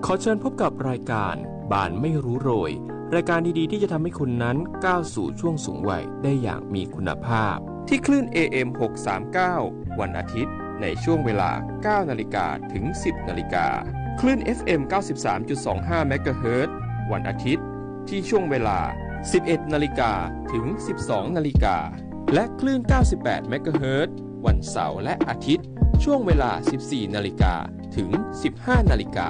ขอเชิญพบกับรายการบ้านไม่รู้โรยรายการดีๆที่จะทำให้คุณนั้นก้าวสู่ช่วงสูงวัยได้อย่างมีคุณภาพที่คลื่น AM 639วันอาทิตย์ในช่วงเวลา 9 นาฬิกาถึง 10 นาฬิกาคลื่น FM 93.25 เมกะเฮิรตซ์วันอาทิตย์ที่ช่วงเวลา 11 นาฬิกาถึง 12 นาฬิกาและคลื่น 98 เมกะเฮิรตซ์วันเสาร์และอาทิตย์ช่วงเวลา 14 นาฬิกาถึง 15 นาฬิกา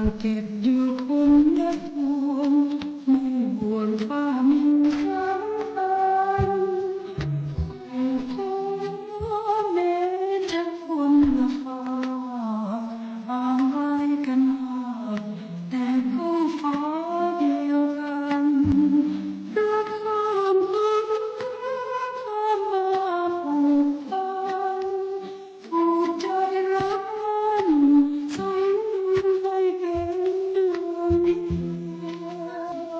างเก็บอยู่คงได้ห่วงไม่ห่วงความรักแม้จะคนละฟ้าห่างไกลกันมากแต่ก็ฟ้าเดียวกันรักข้ามฟ้าข้ามมาผูกพันผูกใจรักมันสมให้เป็นดวงเดียว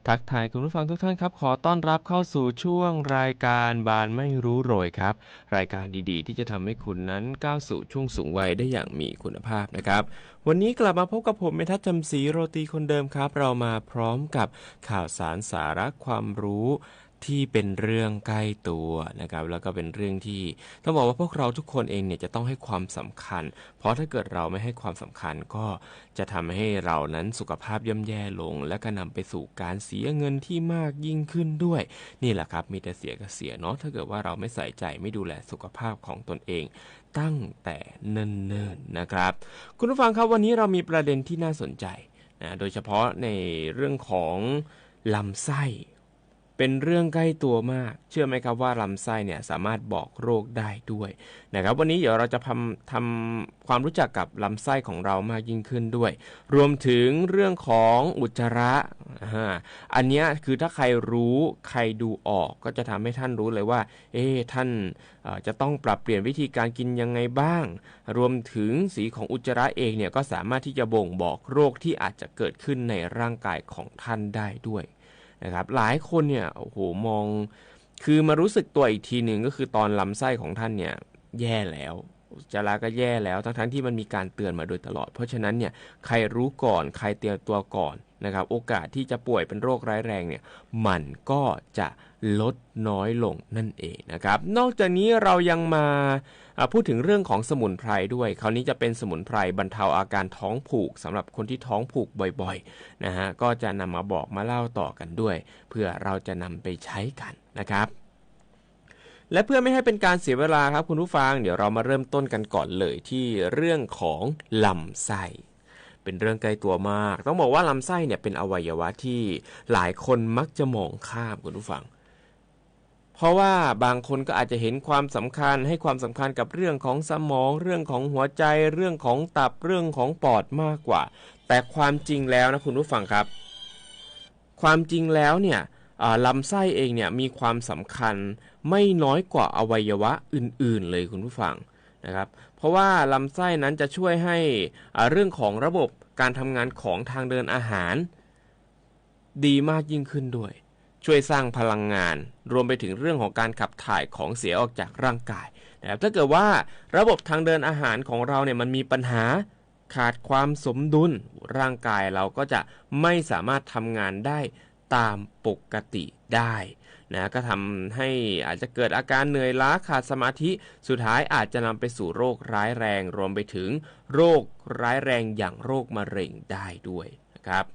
ทักทายคุณผู้ฟังทุกท่านครับขอต้อนรับเข้าสู่ช่วงรายการบานไม่รู้โรยครับรายการดีๆที่จะทำให้คุณนั้นก้าวสู่ช่วงสูงวัยได้อย่างมีคุณภาพนะครับวันนี้กลับมาพบกับผมเมทัศน์จำศรีโรตีคนเดิมครับเรามาพร้อมกับข่าวสารสาระความรู้ที่เป็นเรื่องใกล้ตัวนะครับแล้วก็เป็นเรื่องที่ต้องบอกว่าพวกเราทุกคนเองเนี่ยจะต้องให้ความสำคัญเพราะถ้าเกิดเราไม่ให้ความสำคัญก็จะทำให้เรานั้นสุขภาพย่ำแย่ลงและก็นำไปสู่การเสียเงินที่มากยิ่งขึ้นด้วยนี่แหละครับมีแต่เสียกับเสียเนาะถ้าเกิดว่าเราไม่ใส่ใจไม่ดูแลสุขภาพของตนเองตั้งแต่เนิ่นๆนะครับคุณผู้ฟังครับวันนี้เรามีประเด็นที่น่าสนใจนะโดยเฉพาะในเรื่องของลำไส้เป็นเรื่องใกล้ตัวมากเชื่อไหมครับว่าลำไส้เนี่ยสามารถบอกโรคได้ด้วยนะครับวันนี้เดี๋ยวเราจะทำความรู้จักกับลำไส้ของเรามากยิ่งขึ้นด้วยรวมถึงเรื่องของอุจจาระอันนี้คือถ้าใครรู้ใครดูออกก็จะทำให้ท่านรู้เลยว่าท่านจะต้องปรับเปลี่ยนวิธีการกินยังไงบ้างรวมถึงสีของอุจจาระเองเนี่ยก็สามารถที่จะบ่งบอกโรคที่อาจจะเกิดขึ้นในร่างกายของท่านได้ด้วยนะครับหลายคนเนี่ยโอ้โหมองคือมารู้สึกตัวอีกทีหนึ่งก็คือตอนลำไส้ของท่านเนี่ยแย่แล้วอุจจาระก็แย่แล้วทั้งที่มันมีการเตือนมาโดยตลอดเพราะฉะนั้นเนี่ยใครรู้ก่อนใครเตรียมตัวก่อนนะครับโอกาสที่จะป่วยเป็นโรคร้ายแรงเนี่ยมันก็จะลดน้อยลงนั่นเองนะครับนอกจากนี้เรายังมาพูดถึงเรื่องของสมุนไพรด้วยคราวนี้จะเป็นสมุนไพรบรรเทาอาการท้องผูกสำหรับคนที่ท้องผูกบ่อยๆนะฮะก็จะนำมาบอกมาเล่าต่อกันด้วยเพื่อเราจะนำไปใช้กันนะครับและเพื่อไม่ให้เป็นการเสียเวลาครับคุณผู้ฟังเดี๋ยวเรามาเริ่มต้นกันก่อนเลยที่เรื่องของลำไส้เป็นเรื่องไกลตัวมากต้องบอกว่าลำไส้เนี่ยเป็นอวัยวะที่หลายคนมักจะมองข้ามคุณผู้ฟังเพราะว่าบางคนก็อาจจะเห็นความสำคัญให้ความสำคัญกับเรื่องของสมองเรื่องของหัวใจเรื่องของตับเรื่องของปอดมากกว่าแต่ความจริงแล้วนะคุณผู้ฟังครับความจริงแล้วเนี่ยลำไส้เองเนี่ยมีความสำคัญไม่น้อยกว่าอวัยวะอื่นๆเลยคุณผู้ฟัง นะครับเพราะว่าลำไส้นั้นจะช่วยให้เรื่องของระบบการทำงานของทางเดินอาหารดีมากยิ่งขึ้นด้วยช่วยสร้างพลังงานรวมไปถึงเรื่องของการขับถ่ายของเสียออกจากร่างกายนะครับถ้าเกิดว่าระบบทางเดินอาหารของเราเนี่ยมันมีปัญหาขาดความสมดุลร่างกายเราก็จะไม่สามารถทำงานได้ตามปกติได้นะก็ทำให้อาจจะเกิดอาการเหนื่อยล้าขาดสมาธิสุดท้ายอาจจะนำไปสู่โรคร้ายแรงรวมไปถึงโรคร้ายแรงอย่างโรคมะเร็งได้ด้วยนะครับ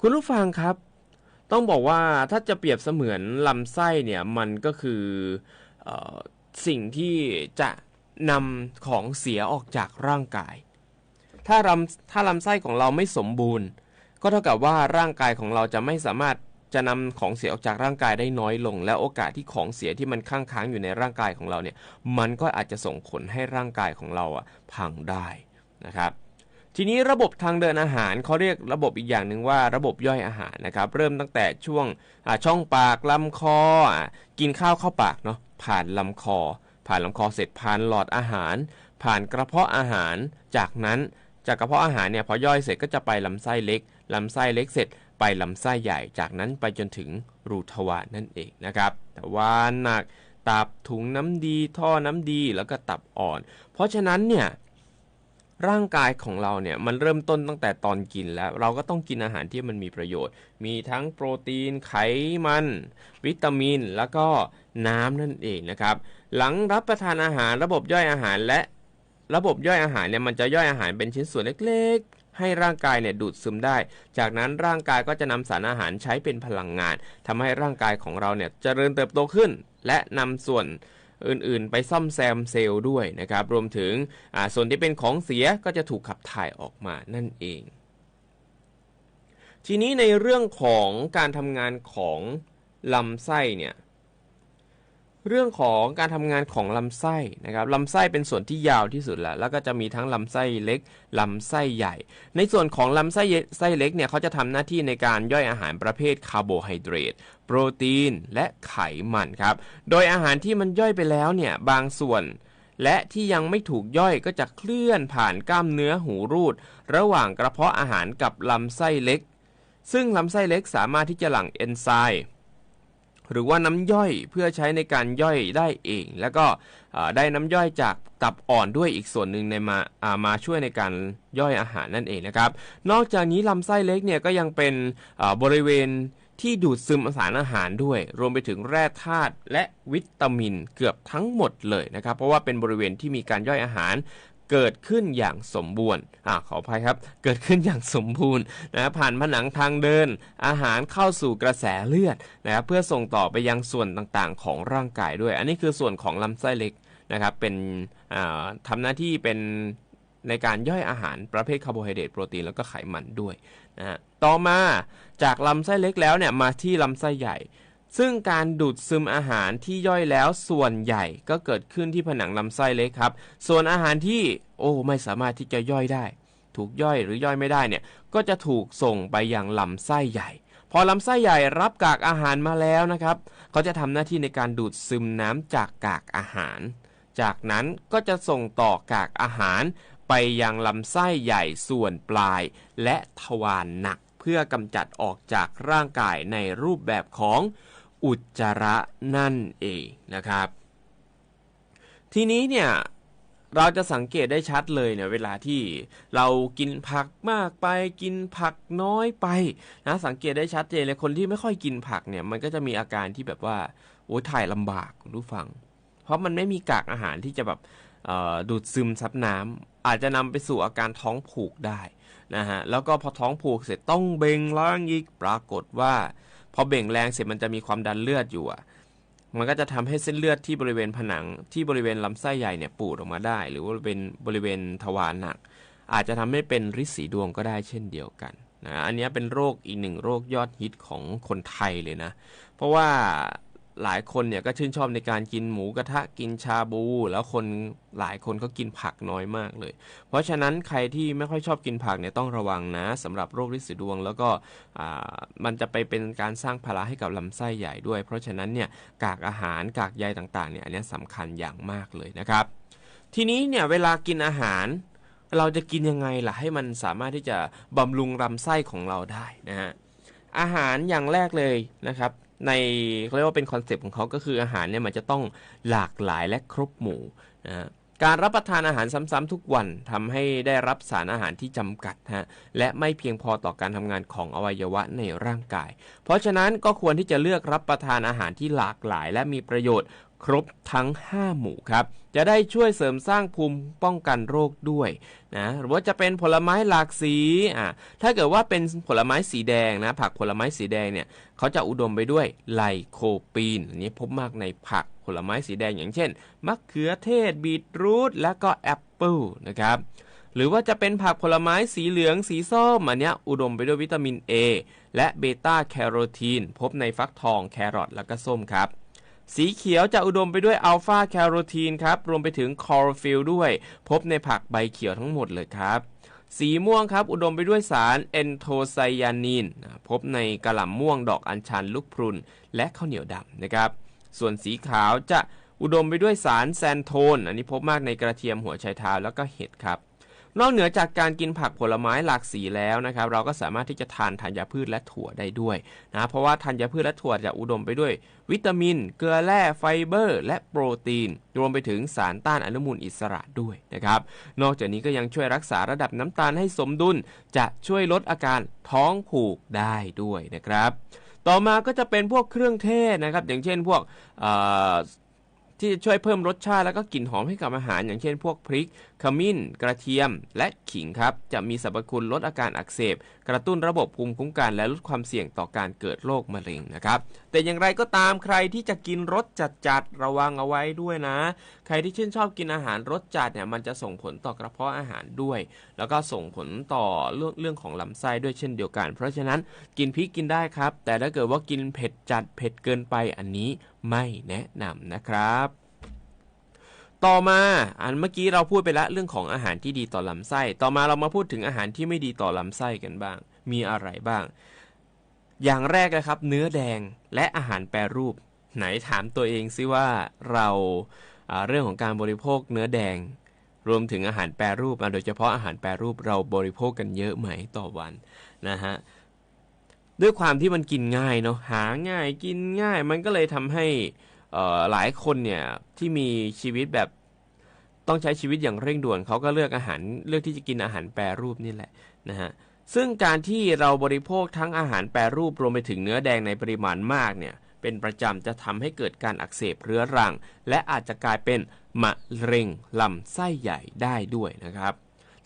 คุณผู้ฟังครับต้องบอกว่าถ้าจะเปรียบเสมือนลำไส้เนี่ยมันก็คือสิ่งที่จะนำของเสียออกจากร่างกายถ้าลำไส้ของเราไม่สมบูรณ์ก็เท่ากับว่าร่างกายของเราจะไม่สามารถจะนำของเสียออกจากร่างกายได้น้อยลงและโอกาสที่ของเสียที่มันค้างอยู่ในร่างกายของเราเนี่ยมันก็อาจจะส่งผลให้ร่างกายของเราพังได้นะครับทีนี้ระบบทางเดินอาหารเขาเรียกระบบอีกอย่างหนึ่งว่าระบบย่อยอาหารนะครับเริ่มตั้งแต่ช่องปากลำคอกินข้าวเข้าปากเนาะผ่านลำคอเสร็จผ่านหลอดอาหารผ่านกระเพาะอาหารจากนั้นจากกระเพาะอาหารเนี่ยพอย่อยเสร็จก็จะไปลำไส้เล็กเสร็จไปลำไส้ใหญ่จากนั้นไปจนถึงรูทวารนั่นเองนะครับทวารหนักตับถุงน้ำดีท่อน้ำดีแล้วก็ตับอ่อนเพราะฉะนั้นเนี่ยร่างกายของเราเนี่ยมันเริ่มต้นตั้งแต่ตอนกินแล้วเราก็ต้องกินอาหารที่มันมีประโยชน์มีทั้งโปรตีนไขมันวิตามินแล้วก็น้ำนั่นเองนะครับหลังรับประทานอาหารระบบย่อยอาหารและระบบย่อยอาหารเนี่ยมันจะย่อยอาหารเป็นชิ้นส่วนเล็กๆให้ร่างกายเนี่ยดูดซึมได้จากนั้นร่างกายก็จะนำสารอาหารใช้เป็นพลังงานทำให้ร่างกายของเราเนี่ยเจริญเติบโตขึ้นและนำส่วนอื่นๆไปซ่อมแซมเซลล์ด้วยนะครับรวมถึงส่วนที่เป็นของเสียก็จะถูกขับถ่ายออกมานั่นเองทีนี้ในเรื่องของการทำงานของลำไส้เนี่ยเรื่องของการทำงานของลำไส้นะครับลำไส้เป็นส่วนที่ยาวที่สุดแล้วก็จะมีทั้งลำไส้เล็กลำไส้ใหญ่ในส่วนของลำไส้เล็กเนี่ยเขาจะทำหน้าที่ในการย่อยอาหารประเภทคาร์โบไฮเดรตโปรตีนและไขมันครับโดยอาหารที่มันย่อยไปแล้วเนี่ยบางส่วนและที่ยังไม่ถูกย่อยก็จะเคลื่อนผ่านกล้ามเนื้อหูรูดระหว่างกระเพาะอาหารกับลำไส้เล็กซึ่งลำไส้เล็กสามารถที่จะหลั่งเอนไซม์หรือว่าน้ำย่อยเพื่อใช้ในการย่อยได้เองแล้วก็ได้น้ำย่อยจากตับอ่อนด้วยอีกส่วนหนึ่งมาช่วยในการย่อยอาหารนั่นเองนะครับนอกจากนี้ลำไส้เล็กเนี่ยก็ยังเป็นบริเวณที่ดูดซึมสารอาหารด้วยรวมไปถึงแร่ธาตุและวิตามินเกือบทั้งหมดเลยนะครับเพราะว่าเป็นบริเวณที่มีการย่อยอาหารเกิดขึ้นอย่างสมบูรณ์ขออภัยครับเกิดขึ้นอย่างสมบูรณ์นะผ่านผนังทางเดินอาหารเข้าสู่กระแสเลือดนะครับเพื่อส่งต่อไปยังส่วนต่างๆของร่างกายด้วยอันนี้คือส่วนของลำไส้เล็กนะครับเป็นทำหน้าที่เป็นในการย่อยอาหารประเภทคาร์โบไฮเดรตโปรตีนแล้วก็ไขมันด้วยนะต่อมาจากลำไส้เล็กแล้วเนี่ยมาที่ลำไส้ใหญ่ซึ่งการดูดซึมอาหารที่ย่อยแล้วส่วนใหญ่ก็เกิดขึ้นที่ผนังลำไส้เล็กครับส่วนอาหารที่ไม่สามารถที่จะย่อยได้ถูกย่อยหรือย่อยไม่ได้เนี่ยก็จะถูกส่งไปยังลำไส้ใหญ่พอลำไส้ใหญ่รับกากอาหารมาแล้วนะครับเขาจะทำหน้าที่ในการดูดซึมน้ำจากกากอาหารจากนั้นก็จะส่งต่อกากอาหารไปยังลำไส้ใหญ่ส่วนปลายและทวารหนักเพื่อกำจัดออกจากร่างกายในรูปแบบของอุจจาระนั่นเองนะครับทีนี้เนี่ยเราจะสังเกตได้ชัดเลยเนี่ยเวลาที่เรากินผักมากไปกินผักน้อยไปนะสังเกตได้ชัดเจนเลยคนที่ไม่ค่อยกินผักเนี่ยมันก็จะมีอาการที่แบบว่าถ่ายลำบากคุณผู้ฟังเพราะมันไม่มีกากอาหารที่จะแบบดูดซึมซับน้ำอาจจะนำไปสู่อาการท้องผูกได้นะฮะแล้วก็พอท้องผูกเสร็จต้องเบ่งล้างอีกปรากฏว่าพอเบ่งแรงเสร็จมันจะมีความดันเลือดอยู่มันก็จะทำให้เส้นเลือดที่บริเวณผนังที่บริเวณลำไส้ใหญ่เนี่ยปูดออกมาได้หรือว่าเป็นบริเวณทวารหนักอาจจะทำให้เป็นฤทธิ์สีดวงก็ได้เช่นเดียวกันนะอันนี้เป็นโรคอีกหนึ่งโรคยอดฮิตของคนไทยเลยนะเพราะว่าหลายคนเนี่ยก็ชื่นชอบในการกินหมูกระทะกินชาบูแล้วหลายคนก็กินผักน้อยมากเลยเพราะฉะนั้นใครที่ไม่ค่อยชอบกินผักเนี่ยต้องระวังนะสำหรับโรคฤทธิ์สีดวงแล้วก็มันจะไปเป็นการสร้างภาระให้กับลำไส้ใหญ่ด้วยเพราะฉะนั้นเนี่ยกากอาหารกากใยต่างๆเนี่ยอันนี้สำคัญอย่างมากเลยนะครับ ทีนี้เนี่ยเวลากินอาหารเราจะกินยังไงล่ะให้มันสามารถที่จะบำรุงลำไส้ของเราได้นะฮะอาหารอย่างแรกเลยนะครับในเขาเรียกว่าเป็นคอนเซปต์ของเขาก็คืออาหารเนี่ยมันจะต้องหลากหลายและครบหมู่นะฮะการรับประทานอาหารซ้ำๆทุกวันทำให้ได้รับสารอาหารที่จำกัดและไม่เพียงพอต่อการทำงานของอวัยวะในร่างกายเพราะฉะนั้นก็ควรที่จะเลือกรับประทานอาหารที่หลากหลายและมีประโยชน์ครบทั้ง5หมู่ครับจะได้ช่วยเสริมสร้างภูมิป้องกันโรคด้วยนะหรือว่าจะเป็นผลไม้หลากสีถ้าเกิดว่าเป็นผลไม้สีแดงนะผักผลไม้สีแดงเนี่ยเขาจะอุดมไปด้วยไลโคปีนอันนี้พบมากในผักผลไม้สีแดงอย่างเช่นมะเขือเทศบีทรูทและก็แอปเปิลนะครับหรือว่าจะเป็นผักผลไม้สีเหลืองสีส้มอันนี้อุดมไปด้วยวิตามิน A และเบต้าแคโรทีนพบในฟักทองแครอทและก็ส้มครับสีเขียวจะอุดมไปด้วยอัลฟาแคโรทีนครับรวมไปถึงคลอโรฟิลล์ด้วยพบในผักใบเขียวทั้งหมดเลยครับสีม่วงครับอุดมไปด้วยสารเอนโทไซยานินพบในกะหล่ำม่วงดอกอัญชันลูกพรุนและข้าวเหนียวดำนะครับส่วนสีขาวจะอุดมไปด้วยสารแซนโทนอันนี้พบมากในกระเทียมหัวไชเท้าแล้วก็เห็ดครับนอกเหนือจากการกินผักผลไม้หลากสีแล้วนะครับเราก็สามารถที่จะทานธัญพืชและถั่วได้ด้วยนะเพราะว่าธัญพืชและถั่วจะอุดมไปด้วยวิตามินเกลือแร่ไฟเบอร์และโปรตีนรวมไปถึงสารต้านอนุมูลอิสระด้วยนะครับนอกจากนี้ก็ยังช่วยรักษาระดับน้ำตาลให้สมดุลจะช่วยลดอาการท้องผูกได้ด้วยนะครับต่อมาก็จะเป็นพวกเครื่องเทศนะครับอย่างเช่นพวกที่จะช่วยเพิ่มรสชาติแล้วก็กลิ่นหอมให้กับอาหารอย่างเช่นพวกพริกขมิ้นกระเทียมและขิงครับจะมีสรรพคุณลดอาการอักเสบกระตุ้นระบบภูมิคุ้มกันและลดความเสี่ยงต่อการเกิดโรคมะเร็งนะครับแต่อย่างไรก็ตามใครที่จะกินรสจัดๆระวังเอาไว้ด้วยนะใครที่ชื่นชอบกินอาหารรสจัดเนี่ยมันจะส่งผลต่อกระเพาะอาหารด้วยแล้วก็ส่งผลต่อเรื่องของลำไส้ด้วยเช่นเดียวกันเพราะฉะนั้นกินพริกกินได้ครับแต่ถ้าเกิดว่ากินเผ็ดจัดเผ็ดเกินไปอันนี้ไม่แนะนำนะครับต่อมาเมื่อกี้เราพูดไปแล้วเรื่องของอาหารที่ดีต่อลำไส้ต่อมาเรามาพูดถึงอาหารที่ไม่ดีต่อลำไส้กันบ้างมีอะไรบ้างอย่างแรกนะครับเนื้อแดงและอาหารแปรรูปไหนถามตัวเองซิว่าเราเรื่องของการบริโภคเนื้อแดงรวมถึงอาหารแปรรูปโดยเฉพาะอาหารแปรรูปเราบริโภคกันเยอะไหมต่อวันนะฮะด้วยความที่มันกินง่ายเนาะหาง่ายกินง่ายมันก็เลยทำให้หลายคนเนี่ยที่มีชีวิตแบบต้องใช้ชีวิตอย่างเร่งด่วนเขาก็เลือกที่จะกินอาหารแปรรูปนี่แหละนะฮะซึ่งการที่เราบริโภคทั้งอาหารแปรรูปรวมไปถึงเนื้อแดงในปริมาณมากเนี่ยเป็นประจำจะทำให้เกิดการอักเสบเรื้อรังและอาจจะกลายเป็นมะเร็งลำไส้ใหญ่ได้ด้วยนะครับ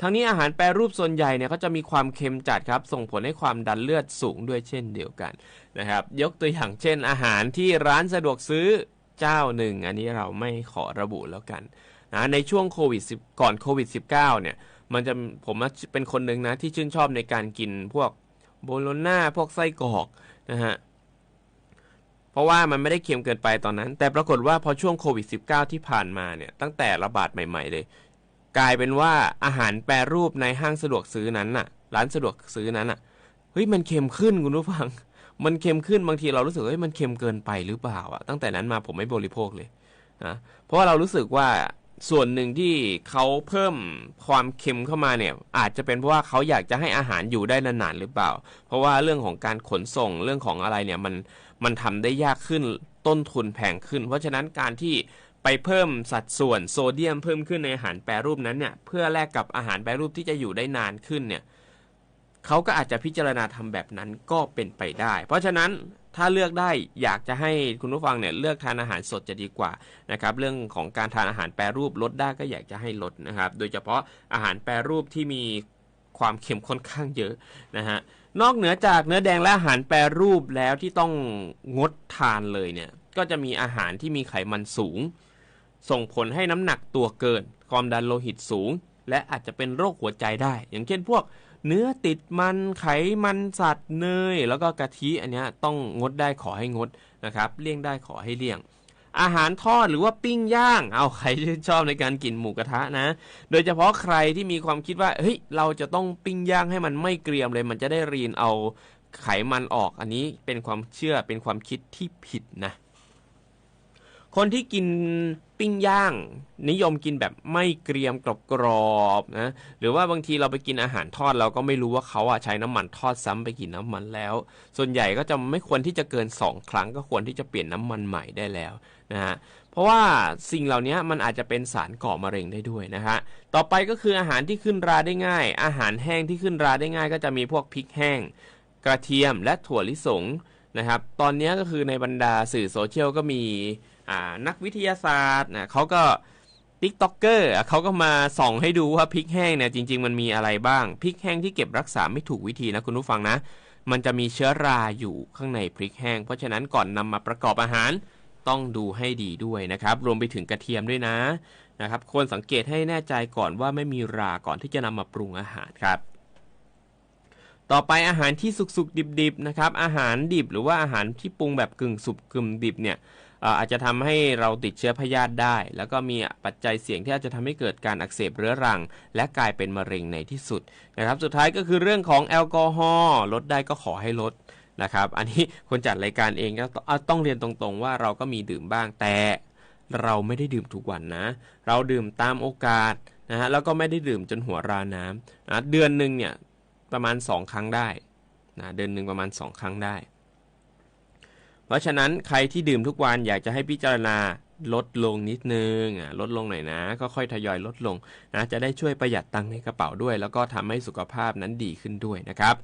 ทั้งนี้อาหารแปรรูปส่วนใหญ่เนี่ยเขาจะมีความเค็มจัดครับส่งผลให้ความดันเลือดสูงด้วยเช่นเดียวกันนะครับยกตัวอย่างเช่นอาหารที่ร้านสะดวกซื้อเจ้าหนึ่งอันนี้เราไม่ขอระบุแล้วกันนะในช่วงก่อนโควิด -19 เนี่ยผมเป็นคนหนึ่งนะที่ชื่นชอบในการกินพวกโบโลน่าพวกไส้กรอกนะฮะเพราะว่ามันไม่ได้เค็มเกินไปตอนนั้นแต่ปรากฏว่าพอช่วงโควิด -19 ที่ผ่านมาเนี่ยตั้งแต่ระบาดใหม่ๆเลยกลายเป็นว่าอาหารแปรรูปในห้างสะดวกซื้อนั้นน่ะร้านสะดวกซื้อนั้นน่ะเฮ้ยมันเค็มขึ้นคุณผู้ฟังมันเค็มขึ้นบางทีเรารู้สึกว่ามันเค็มเกินไปหรือเปล่าตั้งแต่นั้นมาผมไม่บริโภคเลยนะเพราะว่าเรารู้สึกว่าส่วนหนึ่งที่เขาเพิ่มความเค็มเข้ามาเนี่ยอาจจะเป็นเพราะว่าเขาอยากจะให้อาหารอยู่ได้นานๆหรือเปล่าเพราะว่าเรื่องของการขนส่งเรื่องของอะไรเนี่ยมันทำได้ยากขึ้นต้นทุนแพงขึ้นเพราะฉะนั้นการที่ไปเพิ่มสัดส่วนโซเดียมเพิ่มขึ้นในอาหารแปรรูปนั้นเนี่ยเพื่อแลกกับอาหารแปรรูปที่จะอยู่ได้นานขึ้นเนี่ยเขาก็อาจจะพิจารณาทำแบบนั้นก็เป็นไปได้เพราะฉะนั้นถ้าเลือกได้อยากจะให้คุณผู้ฟังเนี่ยเลือกทานอาหารสดจะดีกว่านะครับเรื่องของการทานอาหารแปรรูปลดได้ก็อยากจะให้ลดนะครับโดยเฉพาะอาหารแปรรูปที่มีความเค็มค่อนข้างเยอะนะฮะนอกเหนือจากเนื้อแดงและอาหารแปรรูปแล้วที่ต้องงดทานเลยเนี่ยก็จะมีอาหารที่มีไขมันสูงส่งผลให้น้ำหนักตัวเกินความดันโลหิตสูงและอาจจะเป็นโรคหัวใจได้อย่างเช่นพวกเนื้อติดมันไขมันสัตว์เนยแล้วก็กะทิอันนี้ต้องงดได้ขอให้งดนะครับเลี่ยงได้ขอให้เลี่ยงอาหารทอดหรือว่าปิ้งย่างเอาใครที่ชอบในการกินหมูกระทะนะโดยเฉพาะใครที่มีความคิดว่าเฮ้ยเราจะต้องปิ้งย่างให้มันไม่เกรียมเลยมันจะได้รีนเอาไขมันออกอันนี้เป็นความเชื่อเป็นความคิดที่ผิดนะ คนที่กินปิ้งย่างนิยมกินแบบไม่เกรียมกรอบๆนะหรือว่าบางทีเราไปกินอาหารทอดเราก็ไม่รู้ว่าเขาใช้น้ำมันทอดซ้ำไปกี่น้ำมันแล้วส่วนใหญ่ก็จะไม่ควรที่จะเกิน2ครั้งก็ควรที่จะเปลี่ยนน้ำมันใหม่ได้แล้วนะฮะเพราะว่าสิ่งเหล่านี้มันอาจจะเป็นสารก่อมะเร็งได้ด้วยนะฮะต่อไปก็คืออาหารที่ขึ้นราได้ง่ายอาหารแห้งที่ขึ้นราได้ง่ายก็จะมีพวกพริกแห้งกระเทียมและถั่วลิสงนะครับตอนนี้ก็คือในบรรดาสื่อโซเชียลก็มีนักวิทยาศาสตร์เขาก็TikToker เขาก็มาส่องให้ดูว่าพริกแห้งเนี่ยจริงๆมันมีอะไรบ้างพริกแห้งที่เก็บรักษาไม่ถูกวิธีนะคุณผู้ฟังนะมันจะมีเชื้อราอยู่ข้างในพริกแห้งเพราะฉะนั้นก่อนนำมาประกอบอาหารต้องดูให้ดีด้วยนะครับรวมไปถึงกระเทียมด้วยนะครับควรสังเกตให้แน่ใจก่อนว่าไม่มีราก่อนที่จะนำมาปรุงอาหารครับต่อไปอาหารที่สุกๆดิบๆนะครับอาหารดิบหรือว่าอาหารที่ปรุงแบบกึ่งสุกกึ่งดิบเนี่ยอาจจะทำให้เราติดเชื้อพยาธิได้แล้วก็มีปัจจัยเสี่ยงที่อาจจะทำให้เกิดการอักเสบเรื้อรังและกลายเป็นมะเร็งในที่สุดนะครับสุดท้ายก็คือเรื่องของแอลกอฮอล์ลดได้ก็ขอให้ลดนะครับอันนี้คนจัดรายการเองก็ต้องเรียนตรงๆว่าเราก็มีดื่มบ้างแต่เราไม่ได้ดื่มทุกวันนะเราดื่มตามโอกาสนะฮะแล้วก็ไม่ได้ดื่มจนหัวราน้ำนะเดือนนึงเนี่ยประมาณ2ครั้งได้นะเดือนนึงประมาณ2ครั้งได้เพราะฉะนั้นใครที่ดื่มทุกวันอยากจะให้พิจารณาลดลงนิดนึงลดลงหน่อยนะก็ค่อยทยอยลดลงนะจะได้ช่วยประหยัดตังค์ในกระเป๋าด้วยแล้วก็ทำให้สุขภาพนั้นดีขึ้นด้วยนะครับ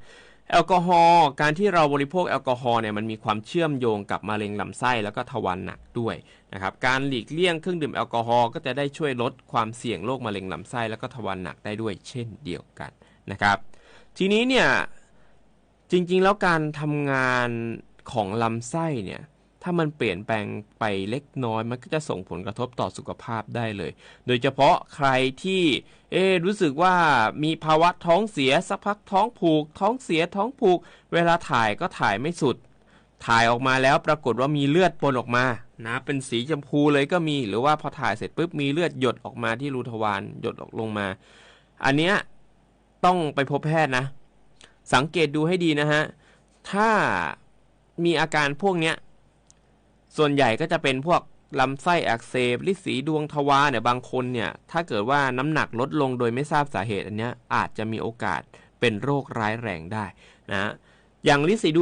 แอลกอฮอล์การที่เราบริโภคแอลกอฮอล์เนี่ยมันมีความเชื่อมโยงกับมะเร็งลำไส้แล้วก็ทวารหนักด้วยนะครับการหลีกเลี่ยงเครื่องดื่มแอลกอฮอล์ก็จะได้ช่วยลดความเสี่ยงโรคมะเร็งลำไส้แล้วก็ทวารหนักได้ด้วยเช่นเดียวกันนะครับทีนี้เนี่ยจริงๆแล้วการทำงานของลำไส้เนี่ยถ้ามันเปลี่ยนแปลงไปเล็กน้อยมันก็จะส่งผลกระทบต่อสุขภาพได้เลยโดยเฉพาะใครที่รู้สึกว่ามีภาวะท้องเสียสักพักท้องผูกท้องเสียท้องผูกเวลาถ่ายก็ถ่ายไม่สุดถ่ายออกมาแล้วปรากฏว่ามีเลือดปนออกมานะเป็นสีชมพูเลยก็มีหรือว่าพอถ่ายเสร็จปุ๊บมีเลือดหยดออกมาที่รูทวารหยดออกลงมาอันเนี้ยต้องไปพบแพทย์นะสังเกตดูให้ดีนะฮะถ้ามีอาการพวกเนี้ยส่วนใหญ่ก็จะเป็นพวกลำไส้อักเสบฤทธิ์สีดวงทวารเนี่ยบางคนเนี่ยถ้าเกิดว่าน้ำหนักลดลงโดยไม่ทราบสาเหตุอันเนี้ยอาจจะมีโอกาสเป็นโรคร้ายแรงได้นะอย่างฤทธิ์สีด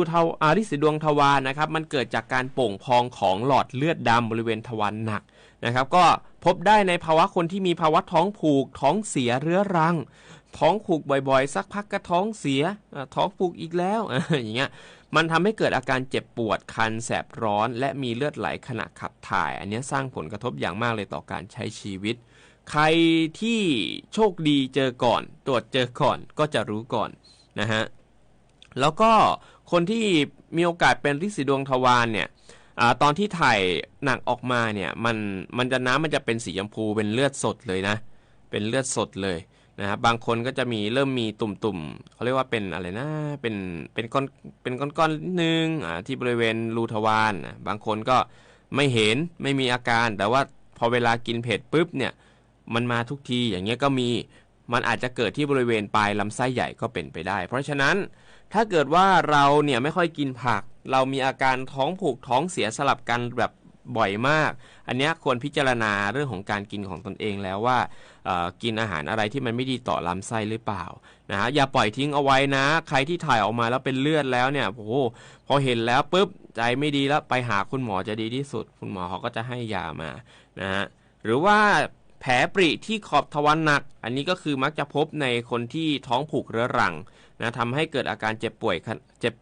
วงทวารนะครับมันเกิดจากการโป่งพองของหลอดเลือดดำบริเวณทวารหนักนะครับก็พบได้ในภาวะคนที่มีภาวะท้องผูกท้องเสียเรื้อรังท้องผูกบ่อยๆสักพักก็ท้องเสียท้องผูกอีกแล้วอย่างเงี้ยมันทำให้เกิดอาการเจ็บปวดคันแสบร้อนและมีเลือดไหลขณะขับถ่ายอันนี้สร้างผลกระทบอย่างมากเลยต่อการใช้ชีวิตใครที่โชคดีเจอก่อนตรวจเจอก่อนก็จะรู้ก่อนนะฮะแล้วก็คนที่มีโอกาสเป็นฤทธิ์สีดวงทวารเนี่ยตอนที่ถ่ายหนักออกมาเนี่ยมันจะเป็นสีชมพูเป็นเลือดสดเลยนะเป็นเลือดสดเลยนะครับบางคนก็จะเริ่มมีตุ่มๆเขาเรียกว่าเป็นอะไรนะเป็นก้อนนิดนึงที่บริเวณรูทวารบางคนก็ไม่เห็นไม่มีอาการแต่ว่าพอเวลากินเผ็ดปุ๊บเนี่ยมันมาทุกทีอย่างเงี้ยก็มีมันอาจจะเกิดที่บริเวณปลายลำไส้ใหญ่ก็เป็นไปได้เพราะฉะนั้นถ้าเกิดว่าเราเนี่ยไม่ค่อยกินผักเรามีอาการท้องผูกท้องเสียสลับกันแบบบ่อยมากอันนี้ควรพิจารณาเรื่องของการกินของตนเองแล้วว่ากินอาหารอะไรที่มันไม่ดีต่อลำไส้หรือเปล่านะฮะอย่าปล่อยทิ้งเอาไว้นะใครที่ถ่ายออกมาแล้วเป็นเลือดแล้วเนี่ยโอ้โหพอเห็นแล้วปุ๊บใจไม่ดีแล้วไปหาคุณหมอจะดีที่สุดคุณหมอเขาก็จะให้ยามานะฮะหรือว่าแผลปริที่ขอบทวารหนักอันนี้ก็คือมักจะพบในคนที่ท้องผูกเรื้อรังนะทำให้เกิดอาการเจ็บป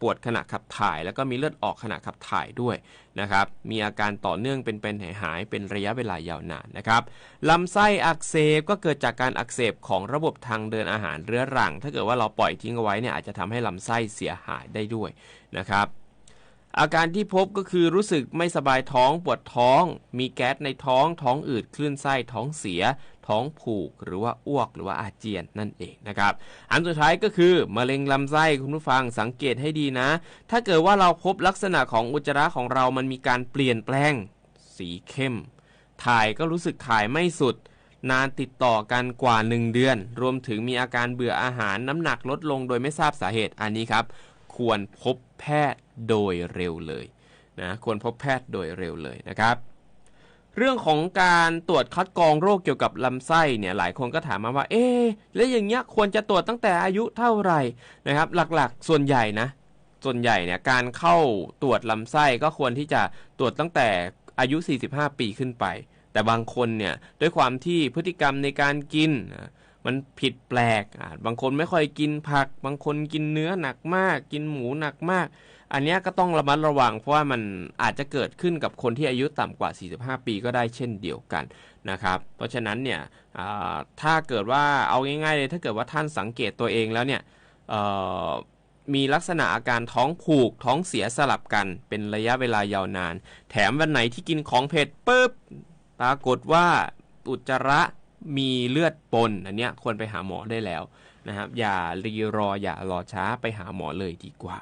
วดขณะขับถ่ายแล้วก็มีเลือดออกขณะขับถ่ายด้วยนะครับมีอาการต่อเนื่องเป็นหายเป็นระยะเวลายาวนานนะครับลำไส้อักเสบก็เกิดจากการอักเสบของระบบทางเดินอาหารเรื้อรังถ้าเกิดว่าเราปล่อยทิ้งเอาไว้เนี่ยอาจจะทำให้ลำไส้เสียหายได้ด้วยนะครับอาการที่พบก็คือรู้สึกไม่สบายท้องปวดท้องมีแก๊สในท้องอืดคลื่นไส้ท้องเสียท้องผูกหรือว่าอ้วกหรือว่าอาเจียนนั่นเองนะครับอันสุดท้ายก็คือมะเร็งลำไส้คุณผู้ฟังสังเกตให้ดีนะถ้าเกิดว่าเราพบลักษณะของอุจจาระของเรามันมีการเปลี่ยนแปลงสีเข้มถ่ายก็รู้สึกถ่ายไม่สุดนานติดต่อกันกว่า1เดือนรวมถึงมีอาการเบื่ออาหารน้ำหนักลดลงโดยไม่ทราบสาเหตุอันนี้ครับควรพบแพทย์โดยเร็วเลยนะควรพบแพทย์โดยเร็วเลยนะครับ เรื่องของการตรวจคัดกรองโรคเกี่ยวกับลำไส้เนี่ยหลายคนก็ถามมาว่าแล้วอย่างเงี้ยควรจะตรวจตั้งแต่อายุเท่าไหร่นะครับหลักๆส่วนใหญ่เนี่ยการเข้าตรวจลำไส้ก็ควรที่จะตรวจตั้งแต่อายุ45ปีขึ้นไปแต่บางคนเนี่ยด้วยความที่พฤติกรรมในการกินมันผิดแปลกบางคนไม่ค่อยกินผักบางคนกินเนื้อหนักมากกินหมูหนักมากอันนี้ก็ต้องระมัดระวังเพราะว่ามันอาจจะเกิดขึ้นกับคนที่อายุต่ำกว่า45ปีก็ได้เช่นเดียวกันนะครับเพราะฉะนั้นเนี่ยถ้าเกิดว่าเอาง่ายๆเลยถ้าเกิดว่าท่านสังเกตตัวเองแล้วเนี่ยมีลักษณะอาการท้องผูกท้องเสียสลับกันเป็นระยะเวลายาวนานแถมวันไหนที่กินของเผ็ดปุ๊บปรากฏว่าอุจจาระมีเลือดปนอันเนี้ยควรไปหาหมอได้แล้วนะครับอย่ารอช้าไปหาหมอเลยดีกว่า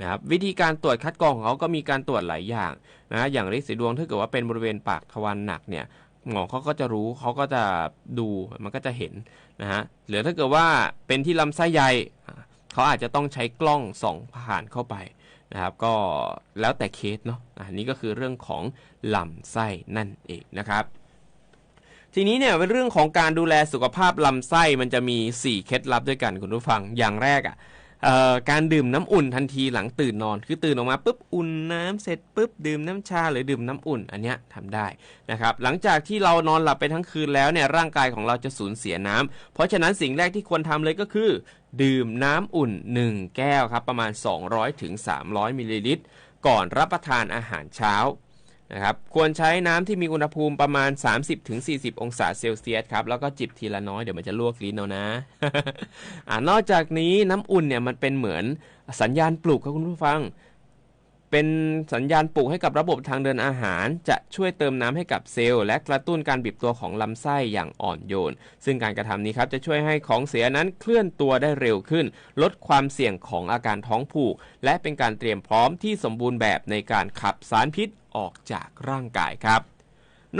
นะครับวิธีการตรวจคัดกรองของเขาก็มีการตรวจหลายอย่างนะอย่างฤทธิ์สีดวงถ้าเกิดว่าเป็นบริเวณปากทวารหนักเนี่ยหมอเขาก็จะรู้เขาก็จะดูมันก็จะเห็นนะฮะหรือถ้าเกิดว่าเป็นที่ลำไส้ใหญ่เขาอาจจะต้องใช้กล้องส่องผ่านเข้าไปนะครับก็แล้วแต่เคสเนาะอันนี้ก็คือเรื่องของลำไส้นั่นเองนะครับทีนี้เนี่ยเป็นเรื่องของการดูแลสุขภาพลำไส้มันจะมี4เคล็ดลับด้วยกันคุณผู้ฟังอย่างแรกการดื่มน้ำอุ่นทันทีหลังตื่นนอนคือตื่นออกมาปุ๊บอุ่นน้ำเสร็จปุ๊บดื่มน้ำชาหรือดื่มน้ำอุ่นอันเนี้ยทำได้นะครับหลังจากที่เรานอนหลับไปทั้งคืนแล้วเนี่ยร่างกายของเราจะสูญเสียน้ำเพราะฉะนั้นสิ่งแรกที่ควรทำเลยก็คือดื่มน้ำอุ่น1แก้วครับประมาณ200ถึง300มิลลิลิตรก่อนรับประทานอาหารเช้านะครับควรใช้น้ำที่มีอุณหภูมิประมาณ 30-40 องศาเซลเซียสครับแล้วก็จิบทีละน้อยเดี๋ยวมันจะลวกลิ้นเอานะ นอกจากนี้น้ำอุ่นเนี่ยมันเป็นเหมือนสัญญาณปลุกครับคุณผู้ฟังเป็นสัญญาณปลุกให้กับระบบทางเดินอาหารจะช่วยเติมน้ำให้กับเซลล์และกระตุ้นการบีบตัวของลำไส้อย่างอ่อนโยนซึ่งการกระทำนี้ครับจะช่วยให้ของเสียนั้นเคลื่อนตัวได้เร็วขึ้นลดความเสี่ยงของอาการท้องผูกและเป็นการเตรียมพร้อมที่สมบูรณ์แบบในการขับสารพิษออกจากร่างกายครับ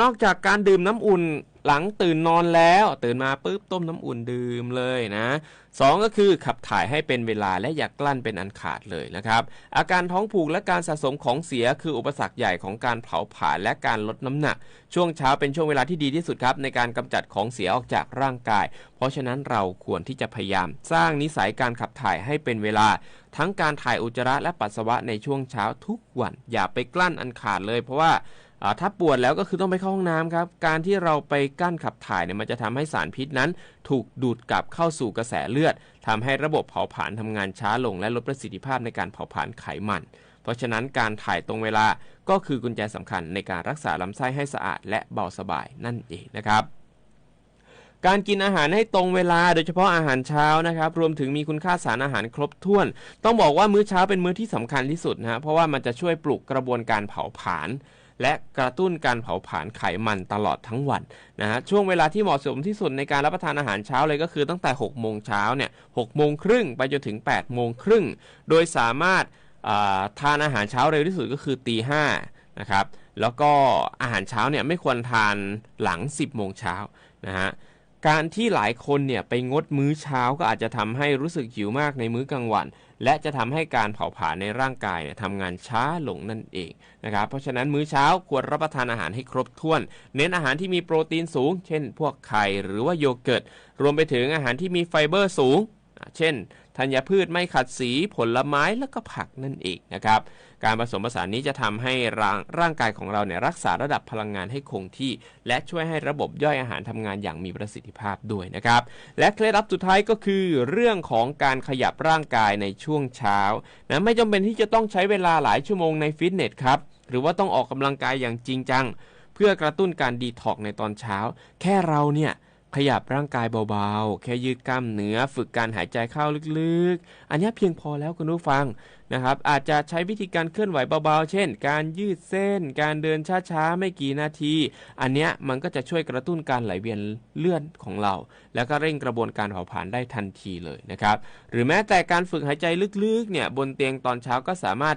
นอกจากการดื่มน้ำอุ่นหลังตื่นนอนแล้วตื่นมาปุ๊บต้มน้ำอุ่นดื่มเลยนะ2ก็คือขับถ่ายให้เป็นเวลาและอย่ากลั้นเป็นอันขาดเลยนะครับอาการท้องผูกและการสะสมของเสียคืออุปสรรคใหญ่ของการเผาผลาญและการลดน้ำหนักช่วงเช้าเป็นช่วงเวลาที่ดีที่สุดครับในการกำจัดของเสียออกจากร่างกายเพราะฉะนั้นเราควรที่จะพยายามสร้างนิสัยการขับถ่ายให้เป็นเวลาทั้งการถ่ายอุจจาระและปัสสาวะในช่วงเช้าทุกวันอย่าไปกลั้นอันขาดเลยเพราะว่าถ้าปวดแล้วก็คือต้องไปเข้าห้องน้ำครับการที่เราไปกั้นขับถ่ายเนี่ยมันจะทำให้สารพิษนั้นถูกดูดกลับเข้าสู่กระแสเลือดทำให้ระบบเผาผลาญทำงานช้าลงและลดประสิทธิภาพในการเผาผลาญไขมันเพราะฉะนั้นการถ่ายตรงเวลาก็คือกุญแจสำคัญในการรักษาลำไส้ให้สะอาดและเบาสบายนั่นเองนะครับการกินอาหารให้ตรงเวลาโดยเฉพาะอาหารเช้านะครับรวมถึงมีคุณค่าสารอาหารครบถ้วนต้องบอกว่ามื้อเช้าเป็นมื้อที่สำคัญที่สุดนะเพราะว่ามันจะช่วยปลุกกระบวนการเผาผลาญและกระตุ้นการเผาผลาญไขมันตลอดทั้งวันนะฮะช่วงเวลาที่เหมาะสมที่สุดในการรับประทานอาหารเช้าเลยก็คือตั้งแต่6โมงเช้าเนี่ย6โมงครึ่งไปจนถึง8โมงครึ่งโดยสามารถทานอาหารเช้าเร็วที่สุดก็คือตีห้านะครับแล้วก็อาหารเช้าเนี่ยไม่ควรทานหลัง10โมงเช้านะฮะการที่หลายคนเนี่ยไปงดมื้อเช้าก็อาจจะทำให้รู้สึกหิวมากในมื้อกลางวันและจะทำให้การเผาผลาญในร่างกายเนี่ยทำงานช้าลงนั่นเองนะครับเพราะฉะนั้นมื้อเช้าควรรับประทานอาหารให้ครบถ้วนเน้นอาหารที่มีโปรตีนสูงเช่นพวกไข่หรือว่าโยเกิร์ตรวมไปถึงอาหารที่มีไฟเบอร์สูงเช่นธัญพืชไม่ขัดสีผลไม้แล้วก็ผักนั่นเองนะครับการผสมผสานนี้จะทำให้ร่างกายของเราเนี่ยรักษาระดับพลังงานให้คงที่และช่วยให้ระบบย่อยอาหารทำงานอย่างมีประสิทธิภาพด้วยนะครับและเคล็ดลับสุดท้ายก็คือเรื่องของการขยับร่างกายในช่วงเช้านะไม่จำเป็นที่จะต้องใช้เวลาหลายชั่วโมงในฟิตเนสครับหรือว่าต้องออกกำลังกายอย่างจริงจังเพื่อกระตุ้นการดีท็อกซ์ในตอนเช้าแค่เราเนี่ยขยับร่างกายเบาๆแค่ยืดกล้ามเนื้อฝึกการหายใจเข้าลึกๆอันนี้เพียงพอแล้วคุณผู้ฟังนะครับอาจจะใช้วิธีการเคลื่อนไหวเบาๆเช่นการยืดเส้นการเดินช้าๆไม่กี่นาทีอันเนี้ยมันก็จะช่วยกระตุ้นการไหลเวียนเลือดของเราแล้วก็เร่งกระบวนการเผาผลาญได้ทันทีเลยนะครับหรือแม้แต่การฝึกหายใจลึกๆเนี่ยบนเตียงตอนเช้าก็สามารถ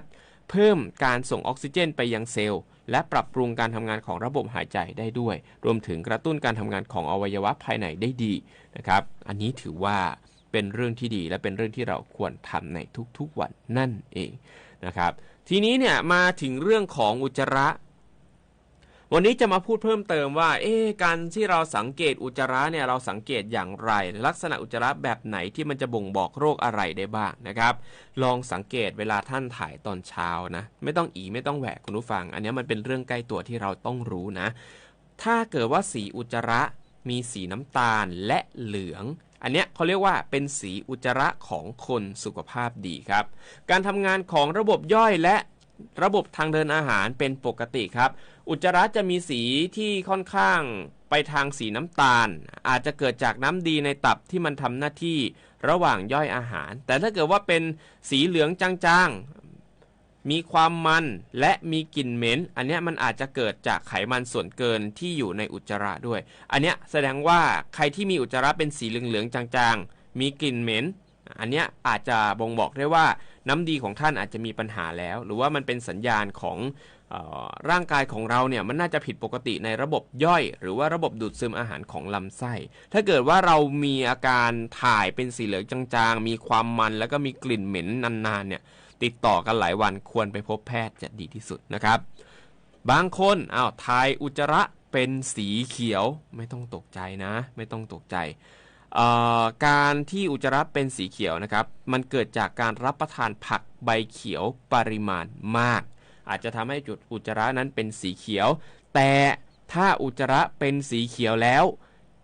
เพิ่มการส่งออกซิเจนไปยังเซลล์และปรับปรุงการทำงานของระบบหายใจได้ด้วยรวมถึงกระตุ้นการทำงานของอวัยวะภายในได้ดีนะครับอันนี้ถือว่าเป็นเรื่องที่ดีและเป็นเรื่องที่เราควรทำในทุกๆวันนั่นเองนะครับทีนี้เนี่ยมาถึงเรื่องของอุจจาระ วันนี้จะมาพูดเพิ่มเติมว่าการที่เราสังเกตอุจจาระเนี่ยเราสังเกตอย่างไรลักษณะอุจจาระแบบไหนที่มันจะบ่งบอกโรคอะไรได้บ้างนะครับลองสังเกตเวลาท่านถ่ายตอนเช้านะไม่ต้องไม่ต้องแหวกคุณผู้ฟังอันนี้มันเป็นเรื่องใกล้ตัวที่เราต้องรู้นะถ้าเกิดว่าสีอุจจาระมีสีน้ำตาลและเหลืองอันเนี้ยเขาเรียกว่าเป็นสีอุจจาระของคนสุขภาพดีครับการทำงานของระบบย่อยและระบบทางเดินอาหารเป็นปกติครับอุจจาระจะมีสีที่ค่อนข้างไปทางสีน้ำตาลอาจจะเกิดจากน้ำดีในตับที่มันทำหน้าที่ระหว่างย่อยอาหารแต่ถ้าเกิดว่าเป็นสีเหลืองจางๆมีความมันและมีกลิ่นเหม็นอันเนี้ยมันอาจจะเกิดจากไขมันส่วนเกินที่อยู่ในอุจจาระด้วยอันเนี้ยแสดงว่าใครที่มีอุจจาระเป็นสีเหลืองๆจางๆมีกลิ่นเหม็นอันเนี้ยอาจจะบ่งบอกได้ว่าน้ำดีของท่านอาจจะมีปัญหาแล้วหรือว่ามันเป็นสัญญาณของร่างกายของเราเนี่ยมันน่าจะผิดปกติในระบบย่อยหรือว่าระบบดูดซึมอาหารของลำไส้ถ้าเกิดว่าเรามีอาการถ่ายเป็นสีเหลืองจางๆมีความมันแล้วก็มีกลิ่นเหม็นนานๆเนี่ยติดต่อกันหลายวันควรไปพบแพทย์จะดีที่สุดนะครับบางคนถ่ายอุจจาระเป็นสีเขียวไม่ต้องตกใจนะไม่ต้องตกใจการที่อุจจาระเป็นสีเขียวนะครับมันเกิดจากการรับประทานผักใบเขียวปริมาณมากอาจจะทำให้จุดอุจจาระนั้นเป็นสีเขียวแต่ถ้าอุจจาระเป็นสีเขียวแล้ว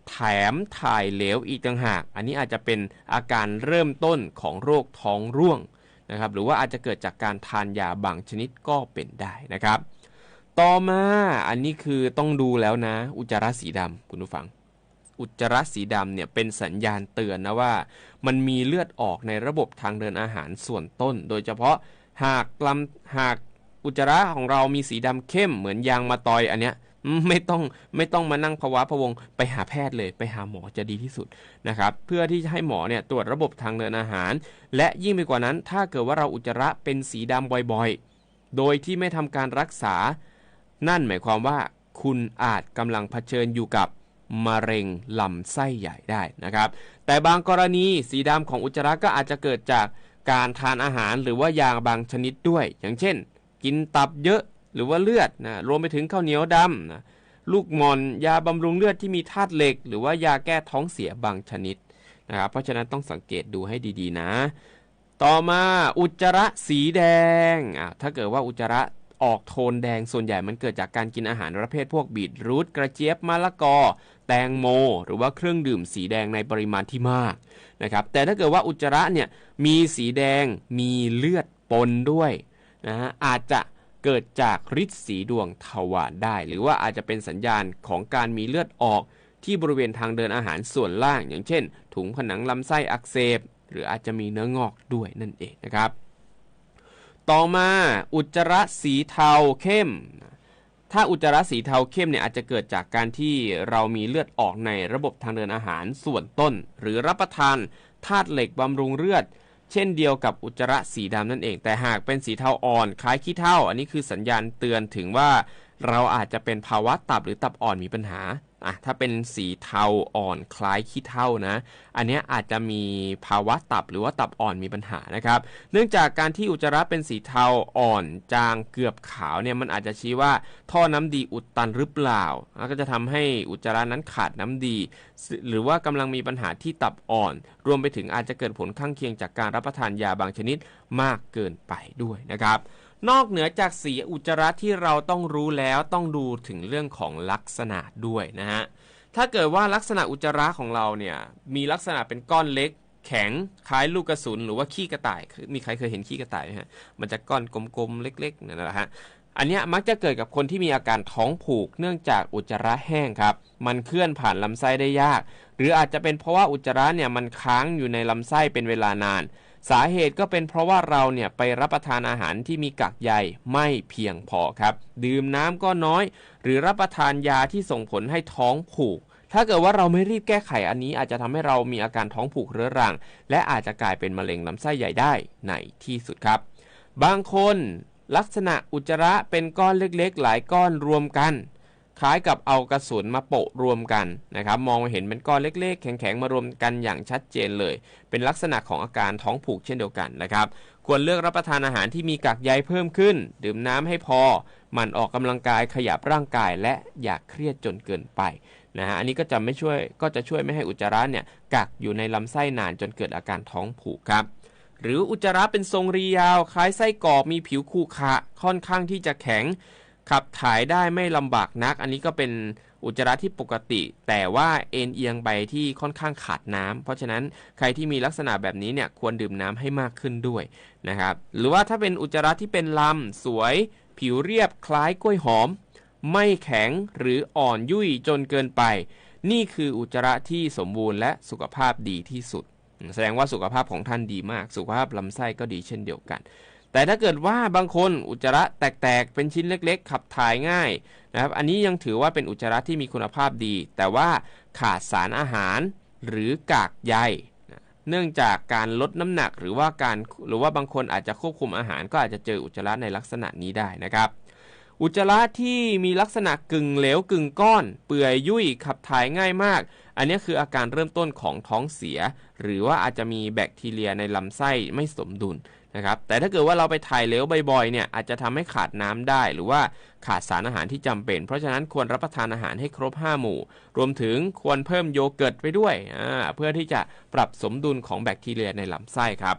แถมถ่ายเหลวอีกต่างหากอันนี้อาจจะเป็นอาการเริ่มต้นของโรคท้องร่วงนะครับหรือว่าอาจจะเกิดจากการทานยาบางชนิดก็เป็นได้นะครับต่อมาอันนี้คือต้องดูแล้วนะอุจจาระสีดำคุณผู้ฟังอุจจาระสีดำเนี่ยเป็นสัญญาณเตือนนะว่ามันมีเลือดออกในระบบทางเดินอาหารส่วนต้นโดยเฉพาะหากอุจจาระของเรามีสีดำเข้มเหมือนยางมะตอยอันเนี้ยไม่ต้องมานั่งภาวะพะวงไปหาแพทย์เลยไปหาหมอจะดีที่สุดนะครับเพื่อที่จะให้หมอเนี่ยตรวจระบบทางเดินอาหารและยิ่งไปกว่านั้นถ้าเกิดว่าเราอุจจาระเป็นสีดำบ่อยๆโดยที่ไม่ทำการรักษานั่นหมายความว่าคุณอาจกำลังเผชิญอยู่กับมะเร็งลำไส้ใหญ่ได้นะครับแต่บางกรณีสีดำของอุจจาระก็อาจจะเกิดจากการทานอาหารหรือว่ายาบางชนิดด้วยอย่างเช่นกินตับเยอะหรือว่าเลือดนะรวมไปถึงข้าวเหนียวดำนะลูกหม่อนยาบำรุงเลือดที่มีธาตุเหล็กหรือว่ายาแก้ท้องเสียบางชนิดนะครับเพราะฉะนั้นต้องสังเกตดูให้ดีๆนะต่อมาอุจจาระสีแดงถ้าเกิดว่าอุจจาระออกโทนแดงส่วนใหญ่มันเกิดจากการกินอาหารประเภทพวกบีทรูทกระเจี๊ยบมะละกอแตงโมหรือว่าเครื่องดื่มสีแดงในปริมาณที่มากนะครับแต่ถ้าเกิดว่าอุจจาระเนี่ยมีสีแดงมีเลือดปนด้วยนะฮะอาจจะเกิดจากฤทธิ์สีดวงทวารได้หรือว่าอาจจะเป็นสัญญาณของการมีเลือดออกที่บริเวณทางเดินอาหารส่วนล่างอย่างเช่นถุงผนังลำไส้อักเสบหรืออาจจะมีเนื้องอกด้วยนั่นเองนะครับต่อมาอุจจาระสีเทาเข้มถ้าอุจจาระสีเทาเข้มเนี่ยอาจจะเกิดจากการที่เรามีเลือดออกในระบบทางเดินอาหารส่วนต้นหรือรับประทานธาตุเหล็กบำรุงเลือดเช่นเดียวกับอุจจาระสีดำนั่นเองแต่หากเป็นสีเทาอ่อนคล้ายขี้เถ้าอันนี้คือสัญญาณเตือนถึงว่าเราอาจจะเป็นภาวะตับหรือตับอ่อนมีปัญหาถ้าเป็นสีเทาอ่อนคล้ายขี้เถ้านะอันนี้อาจจะมีภาวะตับหรือว่าตับอ่อนมีปัญหานะครับเนื่องจากการที่อุจจาระเป็นสีเทาอ่อนจางเกือบขาวเนี่ยมันอาจจะชี้ว่าท่อน้ำดีอุดตันหรือเปล่าก็จะทำให้อุจจาระนั้นขาดน้ำดีหรือว่ากำลังมีปัญหาที่ตับอ่อนรวมไปถึงอาจจะเกิดผลข้างเคียงจากการรับประทานยาบางชนิดมากเกินไปด้วยนะครับนอกเหนือจากสีอุจจาระที่เราต้องรู้แล้วต้องดูถึงเรื่องของลักษณะด้วยนะฮะถ้าเกิดว่าลักษณะอุจจาระของเราเนี่ยมีลักษณะเป็นก้อนเล็กแข็งคล้ายลูกกระสุนหรือว่าขี้กระต่ายมีใครเคยเห็นขี้กระต่ายไหมฮะมันจะก้อนกลมๆเล็กๆนั่นแหละฮะอันนี้มักจะเกิดกับคนที่มีอาการท้องผูกเนื่องจากอุจจาระแห้งครับมันเคลื่อนผ่านลำไส้ได้ยากหรืออาจจะเป็นเพราะว่าอุจจาระเนี่ยมันค้างอยู่ในลำไส้เป็นเวลานานสาเหตุก็เป็นเพราะว่าเราเนี่ยไปรับประทานอาหารที่มีกากใยไม่เพียงพอครับดื่มน้ำก็น้อยหรือรับประทานยาที่ส่งผลให้ท้องผูกถ้าเกิดว่าเราไม่รีบแก้ไขอันนี้อาจจะทำให้เรามีอาการท้องผูกเรื้อรังและอาจจะกลายเป็นมะเร็งลำไส้ใหญ่ได้ในที่สุดครับบางคนลักษณะอุจจาระเป็นก้อนเล็กๆหลายก้อนรวมกัน คล้ายกับเอากระสุนมาโปะรวมกันนะครับมองเห็นเป็นก้อนเล็กๆแข็งๆมารวมกันอย่างชัดเจนเลยเป็นลักษณะของอาการท้องผูกเช่นเดียวกันนะครับควรเลือกรับประทานอาหารที่มีกากใยเพิ่มขึ้นดื่มน้ำให้พอหมั่นออกกำลังกายขยับร่างกายและอย่าเครียดจนเกินไปนะฮะอันนี้ก็จะช่วยไม่ให้อุจจาระเนี่ยกักอยู่ในลำไส้นานจนเกิดอาการท้องผูกครับหรืออุจจาระเป็นทรงรียาวคล้ายไส้กรอกมีผิวขรุขระค่อนข้างที่จะแข็งขับถ่ายได้ไม่ลำบากนักอันนี้ก็เป็นอุจจาระที่ปกติแต่ว่าเอ็นเอียงไปที่ค่อนข้างขาดน้ำเพราะฉะนั้นใครที่มีลักษณะแบบนี้เนี่ยควรดื่มน้ำให้มากขึ้นด้วยนะครับหรือว่าถ้าเป็นอุจจาระที่เป็นลำสวยผิวเรียบคล้ายกล้วยหอมไม่แข็งหรืออ่อนยุ่ยจนเกินไปนี่คืออุจจาระที่สมบูรณ์และสุขภาพดีที่สุดแสดงว่าสุขภาพของท่านดีมากสุขภาพลำไส้ก็ดีเช่นเดียวกันแต่ถ้าเกิดว่าบางคนอุจจาระแตกๆเป็นชิ้นเล็กๆขับถ่ายง่ายนะครับอันนี้ยังถือว่าเป็นอุจจาระที่มีคุณภาพดีแต่ว่าขาดสารอาหารหรือกากใยเนื่องจากการลดน้ำหนักหรือว่าบางคนอาจจะควบคุมอาหารก็อาจจะเจออุจจาระในลักษณะนี้ได้นะครับอุจจาระที่มีลักษณะกึ่งเหลวกึ่งก้อนเปื่อยยุ่ยขับถ่ายง่ายมากอันนี้คืออาการเริ่มต้นของท้องเสียหรือว่าอาจจะมีแบคทีเรียในลำไส้ไม่สมดุลนะครับแต่ถ้าเกิดว่าเราไปถ่ายเหลวบ่อยๆเนี่ยอาจจะทำให้ขาดน้ำได้หรือว่าขาดสารอาหารที่จำเป็นเพราะฉะนั้นควรรับประทานอาหารให้ครบ5หมู่รวมถึงควรเพิ่มโยเกิร์ตไปด้วยเพื่อที่จะปรับสมดุลของแบคทีเรียในลำไส้ครับ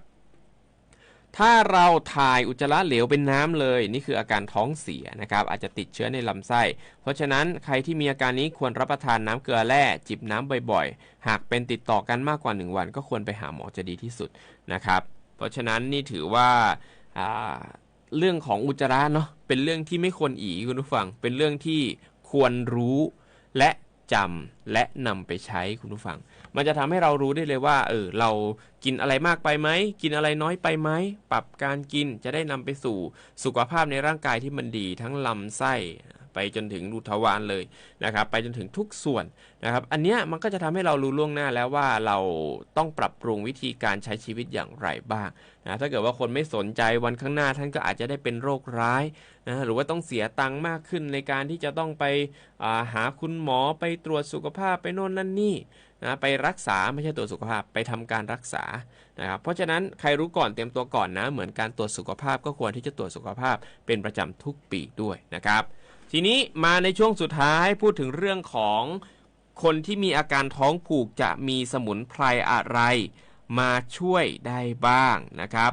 ถ้าเราถ่ายอุจจาระเหลวเป็นน้ำเลยนี่คืออาการท้องเสียนะครับอาจจะติดเชื้อในลำไส้เพราะฉะนั้นใครที่มีอาการนี้ควรรับประทานน้ำเกลือแร่จิบน้ำบ่อยๆหากเป็นติดต่อกันมากกว่า1วันก็ควรไปหาหมอจะดีที่สุดนะครับเพราะฉะนั้นนี่ถือว่าเรื่องของอุจจาระเนาะเป็นเรื่องที่ไม่ควรอีคุณผู้ฟังเป็นเรื่องที่ควรรู้และจำและนำไปใช้คุณผู้ฟังมันจะทำให้เรารู้ได้เลยว่าเรากินอะไรมากไปไหมกินอะไรน้อยไปไหมปรับการกินจะได้นำไปสู่สุขภาพในร่างกายที่มันดีทั้งลำไส้ไปจนถึงรูทวารเลยนะครับไปจนถึงทุกส่วนนะครับอันเนี้ยมันก็จะทำให้เรารู้ล่วงหน้าแล้วว่าเราต้องปรับปรุงวิธีการใช้ชีวิตอย่างไรบ้างนะถ้าเกิดว่าคนไม่สนใจวันข้างหน้าท่านก็อาจจะได้เป็นโรคร้ายนะหรือว่าต้องเสียตังค์มากขึ้นในการที่จะต้องไปหาคุณหมอไปตรวจสุขภาพไปโน่นนั่นนี่นะไปรักษาไม่ใช่ตรวจสุขภาพไปทำการรักษานะครับเพราะฉะนั้นใครรู้ก่อนเตรียมตัวก่อนนะเหมือนการตรวจสุขภาพก็ควรที่จะตรวจสุขภาพเป็นประจำทุกปีด้วยนะครับทีนี้มาในช่วงสุดท้ายพูดถึงเรื่องของคนที่มีอาการท้องผูกจะมีสมุนไพรอะไรมาช่วยได้บ้างนะครับ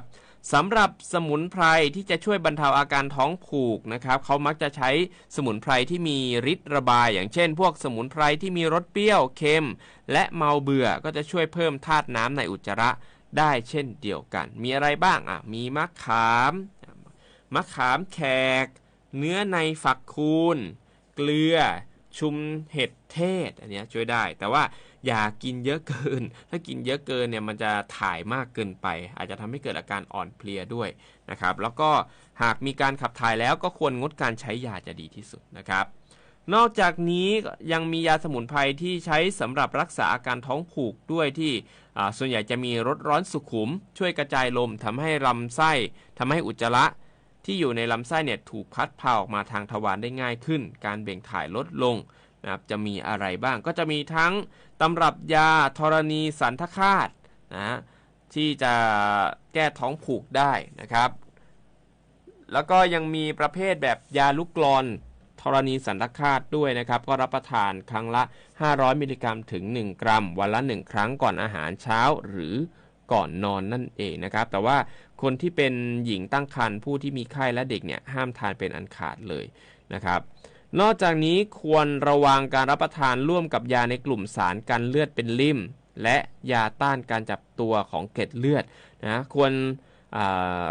สำหรับสมุนไพรที่จะช่วยบรรเทาอาการท้องผูกนะครับเขามักจะใช้สมุนไพรที่มีฤทธิ์ระบายอย่างเช่นพวกสมุนไพรที่มีรสเปรี้ยวเค็มและเมาเบื่อก็จะช่วยเพิ่มธาตุน้ำในอุจจาระได้เช่นเดียวกันมีอะไรบ้างมีมะขามแขกเนื้อในฝักคูนเกลือชุมเห็ดเทศอันนี้ช่วยได้แต่ว่าอย่ากินเยอะเกินถ้ากินเยอะเกินเนี่ยมันจะถ่ายมากเกินไปอาจจะทำให้เกิดอาการอ่อนเพลียด้วยนะครับแล้วก็หากมีการขับถ่ายแล้วก็ควรงดการใช้ยาจะดีที่สุดนะครับนอกจากนี้ยังมียาสมุนไพรที่ใช้สำหรับรักษาอาการท้องผูกด้วยที่ส่วนใหญ่จะมีรสร้อนสุขุมช่วยกระจายลมทำให้ลำไส้ทำให้อุจจาระที่อยู่ในลำไส้เนี่ยถูกพัดพาออกมาทางทวารได้ง่ายขึ้นการเบ่งถ่ายลดลงนะครับจะมีอะไรบ้างก็จะมีทั้งตำรับยาธรณีสันทคาตนะที่จะแก้ท้องผูกได้นะครับแล้วก็ยังมีประเภทแบบยาลูกกลอนธรณีสันทคาตด้วยนะครับก็รับประทานครั้งละ500มิลลิกรัมถึง1กรัมวันละ1ครั้งก่อนอาหารเช้าหรือก่อนนอนนั่นเองนะครับแต่ว่าคนที่เป็นหญิงตั้งครรภ์ผู้ที่มีไข้และเด็กเนี่ยห้ามทานเป็นอันขาดเลยนะครับนอกจากนี้ควรระวังการรับประทานร่วมกับยาในกลุ่มสารกันเลือดเป็นลิ่มและยาต้านการจับตัวของเกล็ดเลือดนะควร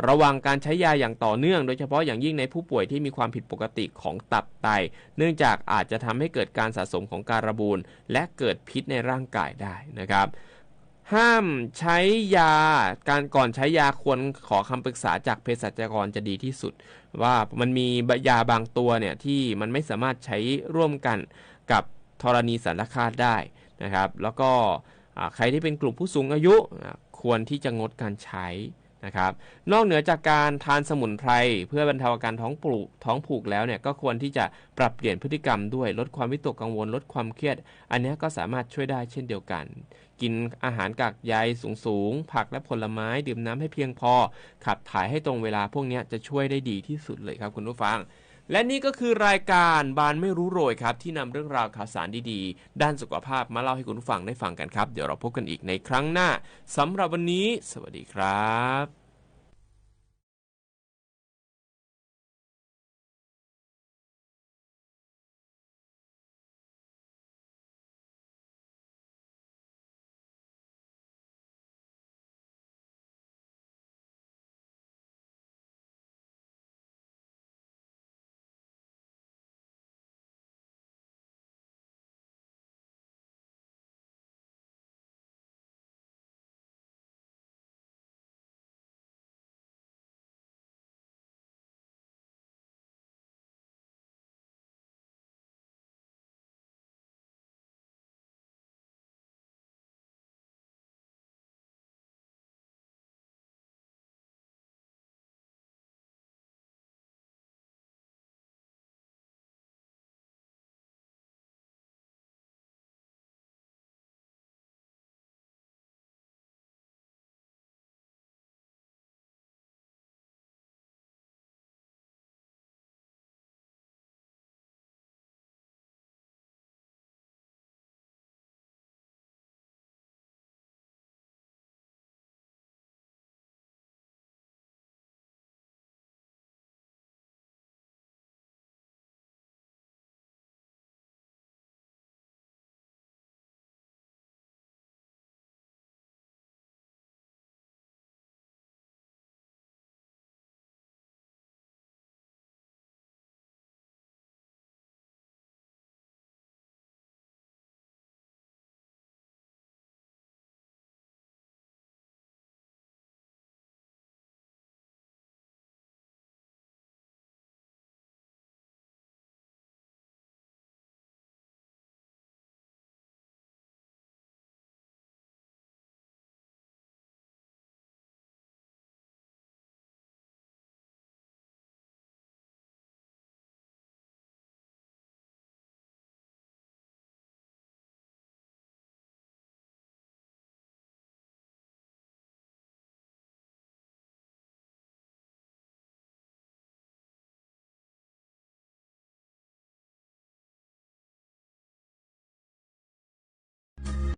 ระวังการใช้ยาอย่างต่อเนื่องโดยเฉพาะอย่างยิ่งในผู้ป่วยที่มีความผิดปกติของตับไตเนื่องจากอาจจะทำให้เกิดการสะสมของการบูนและเกิดพิษในร่างกายได้นะครับห้ามใช้ยาก่อนใช้ยาควรขอคำปรึกษาจากเภสัชกรจะดีที่สุดว่ามันมียาบางตัวเนี่ยที่มันไม่สามารถใช้ร่วมกันกับธรณีสันทคาตได้นะครับแล้วก็ใครที่เป็นกลุ่มผู้สูงอายุควรที่จะงดการใช้ นะครับนอกเหนือจากการทานสมุนไพรเพื่อบรรเทาอาการท้องผูกแล้วเนี่ยก็ควรที่จะปรับเปลี่ยนพฤติกรรมด้วยลดความวิตกกังวลลดความเครียดอันนี้ก็สามารถช่วยได้เช่นเดียวกันกินอาหารกากใยสูงผักและผลไม้ดื่มน้ำให้เพียงพอขับถ่ายให้ตรงเวลาพวกนี้จะช่วยได้ดีที่สุดเลยครับคุณผู้ฟังและนี่ก็คือรายการบานไม่รู้โรยครับที่นำเรื่องราวข่าวสารดีๆด้านสุขภาพมาเล่าให้คุณผู้ฟังได้ฟังกันครับเดี๋ยวเราพบกันอีกในครั้งหน้าสำหรับวันนี้สวัสดีครับ